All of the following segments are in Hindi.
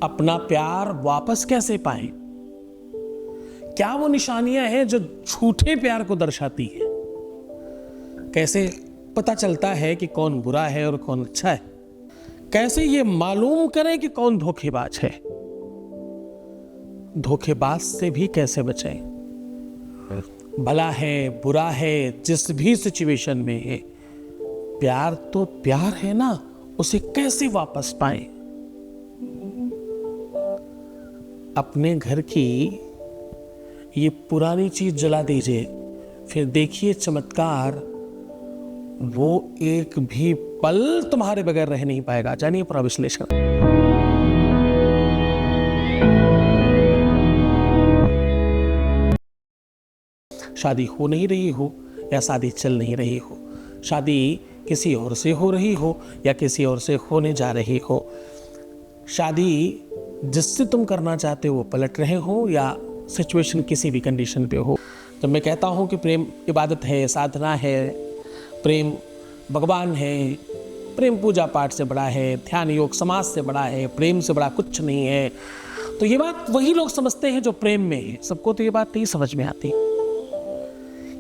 अपना प्यार वापस कैसे पाएं? क्या वो निशानियां हैं जो झूठे प्यार को दर्शाती हैं? कैसे पता चलता है कि कौन बुरा है और कौन अच्छा है? कैसे ये मालूम करें कि कौन धोखेबाज है? धोखेबाज से भी कैसे बचें? भला है बुरा है, जिस भी सिचुएशन में है, प्यार तो प्यार है ना, उसे कैसे वापस पाएं? अपने घर की ये पुरानी चीज जला दीजिए, फिर देखिए चमत्कार, वो एक भी पल तुम्हारे बगैर रह नहीं पाएगा। जानिए पूरा विश्लेषण। शादी हो नहीं रही हो या शादी चल नहीं रही हो, शादी किसी और से हो रही हो या किसी और से होने जा रही हो, शादी जिससे तुम करना चाहते हो वो पलट रहे हो या सिचुएशन किसी भी कंडीशन पे हो। जब मैं कहता हूँ कि प्रेम इबादत है, साधना है, प्रेम भगवान है, प्रेम पूजा पाठ से बड़ा है, ध्यान योग समाज से बड़ा है, प्रेम से बड़ा कुछ नहीं है, तो ये बात वही लोग समझते हैं जो प्रेम में है। सबको तो ये बात नहीं समझ में आती।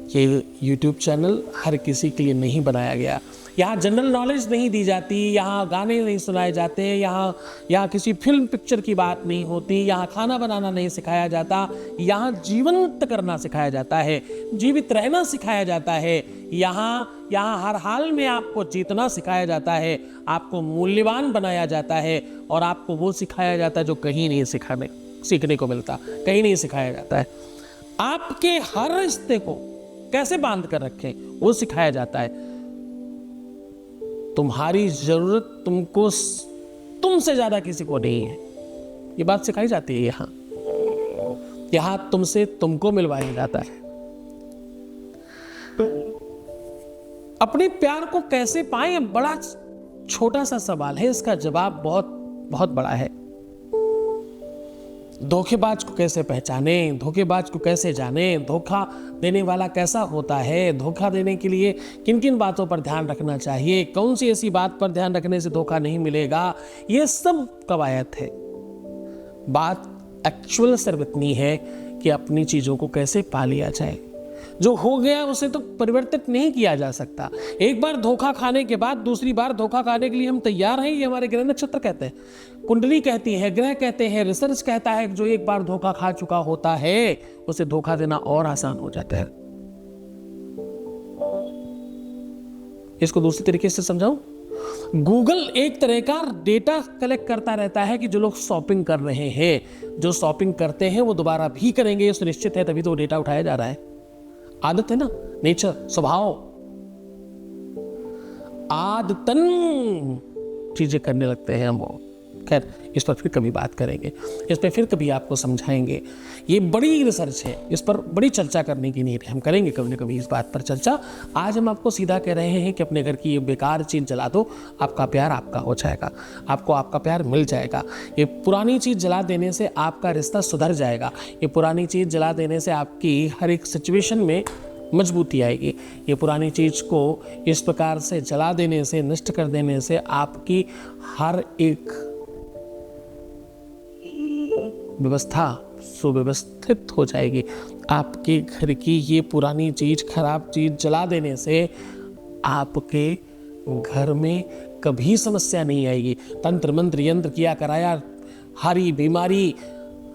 ये YouTube चैनल हर किसी के लिए नहीं बनाया गया। यहाँ जनरल नॉलेज नहीं दी जाती, यहाँ गाने नहीं सुनाए जाते, यहाँ किसी फिल्म पिक्चर की बात नहीं होती, यहाँ खाना बनाना नहीं सिखाया जाता, यहाँ जीवंत करना सिखाया जाता है, जीवित रहना सिखाया जाता है, यहाँ हर हाल में आपको जीतना सिखाया जाता है, आपको मूल्यवान बनाया जाता है और आपको वो सिखाया जाता है जो कहीं नहीं सीखने को मिलता, कहीं नहीं सिखाया जाता है। आपके हर रिश्ते को कैसे बांध कर रखें वो सिखाया जाता है। तुम्हारी जरूरत तुमसे ज्यादा किसी को नहीं है, ये बात सिखाई जाती है। यहां तुमसे तुमको मिलवाया जाता है। अपने प्यार को कैसे पाएं, बड़ा छोटा सा सवाल है, इसका जवाब बहुत बहुत बड़ा है। धोखेबाज को कैसे पहचाने, धोखेबाज को कैसे जाने, धोखा देने वाला कैसा होता है, धोखा देने के लिए किन किन बातों पर ध्यान रखना चाहिए, कौन सी ऐसी बात पर ध्यान रखने से धोखा नहीं मिलेगा, ये सब कवायद है। बात एक्चुअल सिर्फ इतनी है कि अपनी चीजों को कैसे पा लिया जाए। जो हो गया उसे तो परिवर्तित नहीं किया जा सकता। एक बार धोखा खाने के बाद दूसरी बार धोखा खाने के लिए हम तैयार हैं, ये हमारे ग्रह नक्षत्र कहते हैं, कुंडली कहती है, ग्रह कहते हैं, रिसर्च कहता है। जो एक बार धोखा खा चुका होता है उसे धोखा देना और आसान हो जाता है। इसको दूसरे तरीके से समझाऊं, गूगल एक तरह का डेटा कलेक्ट करता रहता है कि जो लोग शॉपिंग कर रहे हैं, जो शॉपिंग करते हैं वो दोबारा भी करेंगे, ये सुनिश्चित है, तभी तो डेटा उठाया जा रहा है। आदत है ना, नेचर, स्वभाव, आदतन चीजें करने लगते हैं हम। खैर, इस पर फिर कभी बात करेंगे, इस पर फिर कभी आपको समझाएंगे। ये बड़ी रिसर्च है, इस पर बड़ी चर्चा करने की नीड है, हम करेंगे कभी न कभी इस बात पर चर्चा। आज हम आपको सीधा कह रहे हैं कि अपने घर की ये बेकार चीज़ जला दो, आपका प्यार आपका हो जाएगा, आपको आपका प्यार मिल जाएगा। ये पुरानी चीज़ जला देने से आपका रिश्ता सुधर जाएगा। ये पुरानी चीज़ जला देने से आपकी हर एक सिचुएशन में मजबूती आएगी। ये पुरानी चीज़ को इस प्रकार से जला देने से, नष्ट कर देने से आपकी हर एक व्यवस्था सुव्यवस्थित हो जाएगी। आपके घर की ये पुरानी चीज, खराब चीज जला देने से आपके घर में कभी समस्या नहीं आएगी। तंत्र मंत्र यंत्र किया कराया, हारी बीमारी,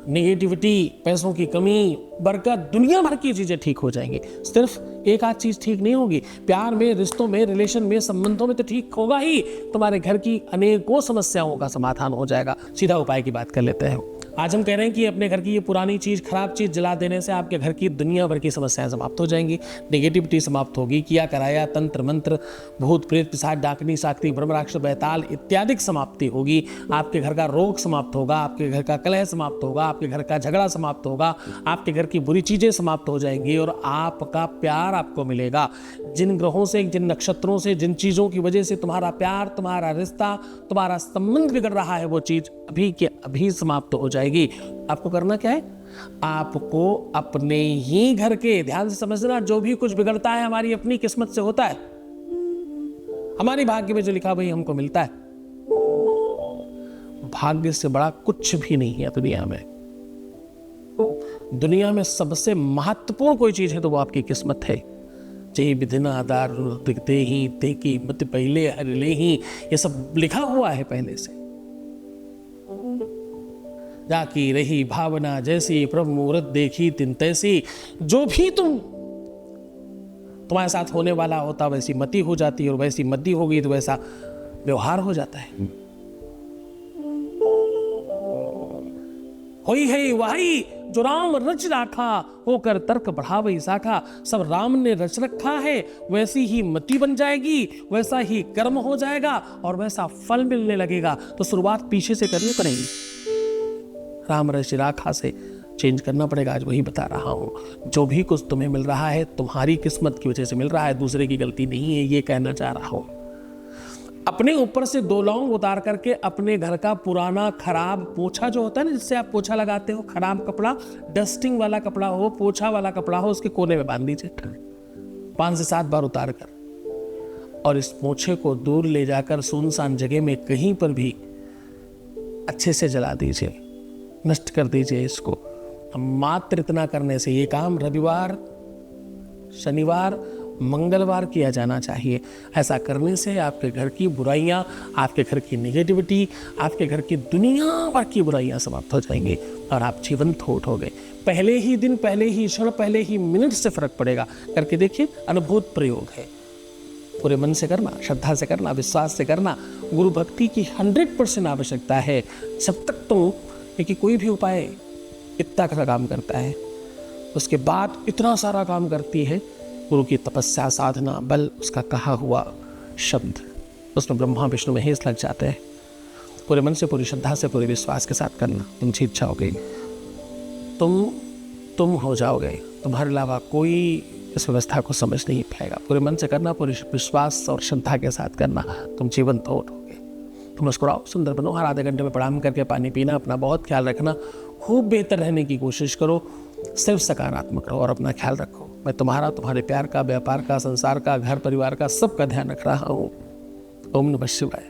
नेगेटिविटी, पैसों की कमी, बरकत, दुनिया भर की चीजें ठीक हो जाएंगी। सिर्फ एक आध चीज ठीक नहीं होगी, प्यार में, रिश्तों में, रिलेशन में, संबंधों में तो ठीक होगा ही, तुम्हारे घर की अनेकों समस्याओं का समाधान हो जाएगा। सीधा उपाय की बात कर लेते हैं। आज हम कह रहे हैं कि अपने घर की ये पुरानी चीज, खराब चीज जला देने से आपके घर की दुनिया भर की समस्याएं समाप्त हो जाएंगी, नेगेटिविटी समाप्त होगी, किया कराया, तंत्र मंत्र, भूत प्रेत पिशाच डाकनी साकनी ब्रह्म राक्षस बैताल इत्यादि समाप्ति होगी। आपके घर का रोग समाप्त होगा, आपके घर का कलह समाप्त होगा, आपके घर का झगड़ा समाप्त होगा, आपके घर की बुरी चीजें समाप्त हो जाएंगी और आपका प्यार आपको मिलेगा। जिन ग्रहों से, जिन नक्षत्रों से, जिन चीजों की वजह से तुम्हारा प्यार, तुम्हारा रिश्ता, तुम्हारा संबंध बिगड़ रहा है, वो चीज अभी के अभी समाप्त हो जाएगी। आपको करना क्या है? आपको अपने ही घर के, ध्यान से समझना, जो भी कुछ बिगड़ता है हमारी अपनी किस्मत से होता है, हमारी भाग्य में जो लिखा वही हमको मिलता है। भाग्य से बड़ा कुछ भी नहीं है दुनिया में। दुनिया में सबसे महत्वपूर्ण कोई चीज है तो वो आपकी किस्मत है। जय विधिना आधार दिखते ही ते की मत पहले हरले ही, ये सब लिखा हुआ है पहले से। जाकी रही भावना जैसी प्रभु मुहूर्त देखी तिन तैसी, जो भी तुम्हारे साथ होने वाला होता वैसी मति हो जाती है, और वैसी मति होगी तो वैसा व्यवहार हो जाता है। होई है वही जो राम रच राखा, होकर तर्क बढ़ावई शाखा। सब राम ने रच रखा है, वैसी ही मति बन जाएगी, वैसा ही कर्म हो जाएगा और वैसा फल मिलने लगेगा। तो शुरुआत पीछे से करनी पड़ेगी, राम रच राखा से चेंज करना पड़ेगा। आज वही बता रहा हूं, जो भी कुछ तुम्हें मिल रहा है तुम्हारी किस्मत की वजह से मिल रहा है, दूसरे की गलती नहीं है, ये कहना चाह रहा हूं। अपने ऊपर से 2 लौंग उतार करके अपने घर का पुराना खराब पोछा जो होता है ना, जिससे आप पोछा लगाते हो, खराब कपड़ा, डस्टिंग वाला कपड़ा हो, पोछा वाला कपड़ा हो, उसके कोने में बांध दीजिए 5 से 7 बार उतार कर, और इस पोछे को दूर ले जाकर सुनसान जगह में कहीं पर भी अच्छे से जला दीजिए, नष्ट कर दीजिए इसको। मात्र इतना करने से ये काम रविवार, शनिवार, मंगलवार किया जाना चाहिए। ऐसा करने से आपके घर की बुराइयां, आपके घर की नेगेटिविटी, आपके घर की दुनिया भर की बुराइयां समाप्त हो जाएंगी और आप जीवंत हो उठोगे। पहले ही दिन, पहले ही क्षण, पहले ही मिनट से फर्क पड़ेगा। करके देखिए, अनुभूत प्रयोग है। पूरे मन से करना, श्रद्धा से करना, विश्वास से करना। गुरु भक्ति की 100% आवश्यकता है। जब तक तुम कि कोई भी उपाय इतना का काम करता है, उसके बाद इतना सारा काम करती है गुरु की तपस्या, साधना, बल, उसका कहा हुआ शब्द, उसमें ब्रह्मा विष्णु महेश लग जाते हैं। पूरे मन से, पूरी श्रद्धा से, पूरे विश्वास के साथ करना। तुमची इच्छा हो गई, तुम हो जाओगे। तुम्हारे अलावा कोई इस व्यवस्था को समझ नहीं पाएगा। पूरे मन से करना, पूरे विश्वास और श्रद्धा के साथ करना, तुम जीवंत हो उठोगे। तुम मुस्कुराओ, सुंदर बनो। हर आधे घंटे में प्रणाम करके पानी पीना, अपना बहुत ख्याल रखना, खूब बेहतर रहने की कोशिश करो, सिर्फ सकारात्मक रहो और अपना ख्याल रखो। मैं तुम्हारे प्यार का, व्यापार का, संसार का, घर परिवार का, सबका ध्यान रख रहा हूँ। ओम नमः शिवाय।